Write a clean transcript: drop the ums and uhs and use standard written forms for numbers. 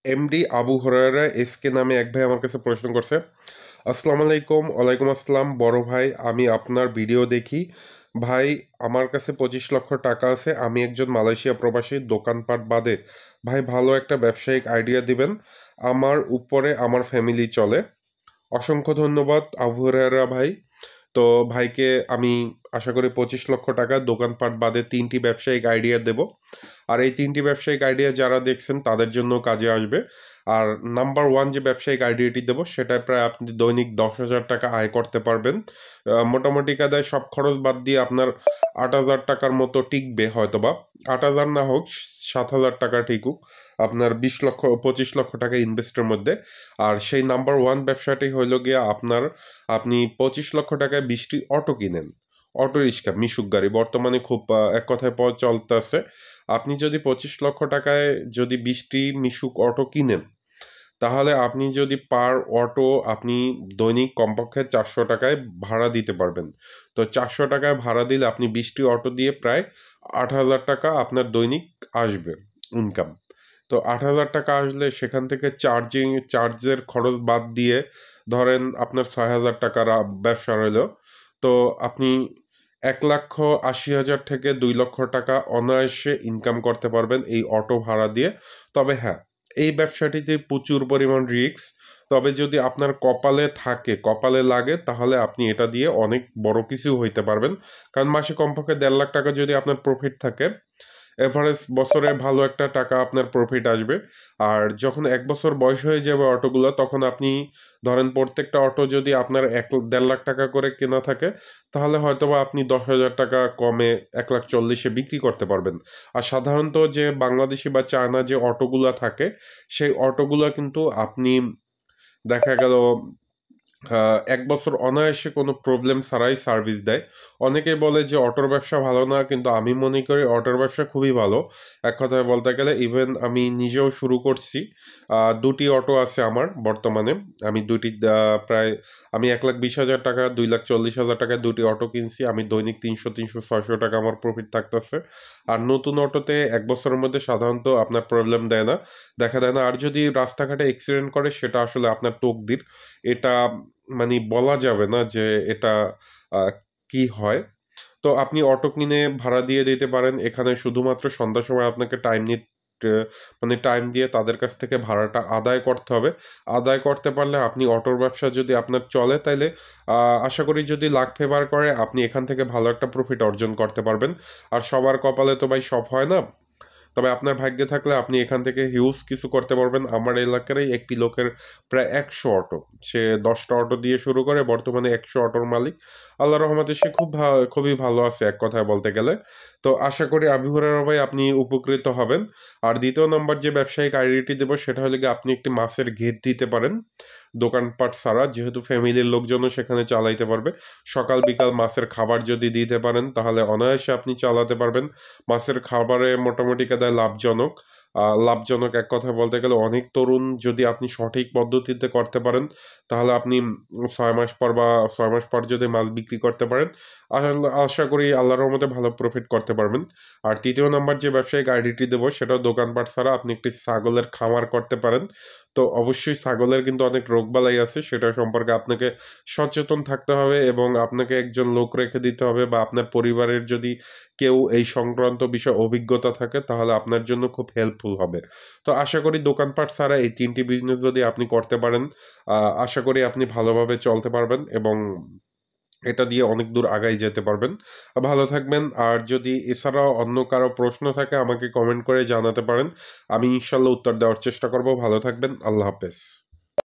MD Abu Hurairah SK নামে এক ভাই আমার কাছে প্রশ্ন করছে। আসসালামু আলাইকুম। ওয়ালাইকুম আসসালাম বড় ভাই, আমি আপনার ভিডিও দেখি। ভাই, আমার কাছে 25 লক্ষ টাকা আছে। আমি একজন মালয়েশিয়া প্রবাসী, দোকানপাট বাদে ভাই ভালো একটা ব্যবসায়িক আইডিয়া দিবেন। আমার উপরে আমার ফ্যামিলি চলে। অসংখ্য ধন্যবাদ আবু হুরায়রা ভাই। তো ভাইকে আমি আশা করি 25 লক্ষ টাকা দোকানপাট বাদে 3টি ব্যবসায়িক আইডিয়া দেব। আর এই 3টি ব্যবসায়িক আইডিয়া যারা দেখছেন তাদের জন্য কাজে আসবে। আর নাম্বার 1 যে ব্যবসায়িক আইডিয়াটি দেবো সেটায় প্রায় আপনি দৈনিক 10,000 টাকা আয় করতে পারবেন। মোটামুটি কাদায় সব খরচ বাদ দিয়ে আপনার 8,000 টাকার মতো টিকবে হয়তোবা। 8,000 না হোক, 7,000 টাকা ঠিকুক আপনার 25 লক্ষ টাকা ইনভেস্টের মধ্যে। আর সেই নাম্বার 1 ব্যবসাটি হইল গিয়া আপনি 25 লক্ষ টাকায় 20টি অটো কিনেন। অটো রিক্সা, মিশুক গাড়ি বর্তমানে খুব এক কথায় চলতেছে। আপনি যদি 25 লক্ষ টাকায় যদি 20টি মিশুক অটো কিনেন, তাহলে আপনি যদি পার অটো আপনি দৈনিক কমপক্ষে 400 টাকায় ভাড়া দিতে পারবেন। তো 400 টাকায় ভাড়া দিলে আপনি 20টি অটো দিয়ে প্রায় 8,000 টাকা আপনার দৈনিক আসবে ইনকাম। তো 8,000 টাকা আসলে সেখান থেকে চার্জের খরচ বাদ দিয়ে ধরেন আপনার 6,000 টাকার ব্যবসা রইল। তো আপনি 1,80,000 থেকে 2 লক্ষ টাকা অনায়াসে ইনকাম করতে পারবেন এই অটো ভাড়া দিয়ে। তবে হ্যাঁ, এই ব্যবসাটিতে প্রচুর পরিমাণ রিস্ক। তবে যদি আপনার কপালে লাগে, তাহলে আপনি এটা দিয়ে অনেক বড় কিছু হইতে পারবেন। কারণ মাসে কমপক্ষে 1.5 লাখ টাকা যদি আপনার প্রফিট থাকে, এভারেজ বছরে ভালো একটা টাকা আপনার প্রফিট আসবে। আর যখন 1 বছর বয়স হয়ে যাবে অটোগুলো, তখন আপনি ধরেন প্রত্যেকটা অটো যদি আপনার 1.5 লাখ টাকা করে কেনা থাকে, তাহলে হয়তোবা আপনি 10,000 টাকা কমে 1,40,000-এ বিক্রি করতে পারবেন। আর সাধারণত যে বাংলাদেশি বা চায়না যে অটোগুলা থাকে, সেই অটোগুলা কিন্তু আপনি দেখা গেল 1 বছর অনায়াসে কোনো প্রবলেম ছাড়াই সার্ভিস দেয়। অনেকেই বলে যে অটোর ব্যবসা ভালো না, কিন্তু আমি মনে করি অটোর ব্যবসা খুবই ভালো। এক কথায় বলতে গেলে ইভেন আমি নিজেও শুরু করছি। 2টি অটো আছে আমার বর্তমানে। আমি দুটি প্রায় আমি 1,20,000 টাকা 2,40,000 টাকায় 2টি অটো কিনছি। আমি দৈনিক 300-600 টাকা আমার প্রফিট থাকতেছে। আর নতুন অটোতে 1 বছরের মধ্যে সাধারণত আপনার প্রবলেম দেয় না, দেখা দেয় না। আর যদি রাস্তাঘাটে অ্যাক্সিডেন্ট করে, সেটা আসলে আপনার তকদির। এটা মানে বলা যাবে না যে এটা আহ, কি হয়। তো আপনি অটো কিনে ভাড়া দিয়ে দিতে পারেন। এখানে শুধুমাত্র সন্ধ্যার সময় আপনাকে মানে টাইম দিয়ে তাদের কাছ থেকে ভাড়াটা আদায় করতে হবে। আদায় করতে পারলে আপনি অটোর ব্যবসা যদি আপনার চলে, তাইলে আশা করি যদি লাক ফেভার করে, আপনি এখান থেকে ভালো একটা প্রফিট অর্জন করতে পারবেন। আর সবার কপালে তো ভাই সব হয় না। তবে আপনার ভাগ্যে থাকলে আপনি এখান থেকে হিউজ কিছু করতে পারবেন। আমার এলাকারই একটি লোকের প্রায় 100 অটো, সে 10টা অটো দিয়ে শুরু করে বর্তমানে 100 অটোর মালিক। আল্লাহ রহমতে সে খুবই ভালো আছে এক কথায় বলতে গেলে। তো আশা করি আবু হুরায়রা ভাই আপনি উপকৃত হবেন। আর দ্বিতীয় নম্বর যে ব্যবসায়িক আইডিয়াটি দেবো সেটা হলো গিয়ে আপনি একটি মাছের ঘের দিতে পারেন দোকানপাট ছাড়া, যেহেতু ফ্যামিলির লোকজনও সেখানে চালাইতে পারবে। সকাল বিকাল মাছের খাবার যদি দিতে পারেন, তাহলে অনায়াসে আপনি চালাতে পারবেন। মাছের খাবারে মোটামুটি কাদায় লাভজনক। লাভজনক এক কথায় বলতে গেলে অনেক তরুণ যদি আপনি সঠিক পদ্ধতিতে করতে পারেন, তাহলে আপনি 6 মাস পর বা 6 মাস পর যদি মাছ বিক্রি করতে পারেন, আশা করি আল্লাহর রহমতে ভালো প্রফিট করতে পারবেন। আর তৃতীয় নাম্বার যে ব্যবসায়িক আইডিটি দেবো সেটাও দোকানপাট ছাড়া আপনি একটি ছাগলের খামার করতে পারেন। তো অবশ্যই ছাগলের কিন্তু অনেক রোগবালাই আছে, সেটা সম্পর্কে আপনাকে সচেতন থাকতে হবে এবং আপনাকে একজন লোক রেখে দিতে হবে, বা আপনার পরিবারের যদি কেউ এই সংক্রান্ত বিষয়ে অভিজ্ঞতা থাকে, তাহলে আপনার জন্য খুব হেল্পফুল হবে। তো আশা করি দোকানপাট ছাড়া এই 3টি বিজনেস যদি আপনি করতে পারেন, আশা করি আপনি ভালোভাবে চলতে পারবেন এবং এটা দিয়ে অনেক দূর আগাই যেতে পারবেন। ভালো থাকবেন। আর যদি এছাড়াও অন্য কারো প্রশ্ন থাকে, আমাকে কমেন্ট করে জানাতে পারেন। আমি ইনশাল্লাহ উত্তর দেওয়ার চেষ্টা করব। ভালো থাকবেন। আল্লাহ হাফেজ।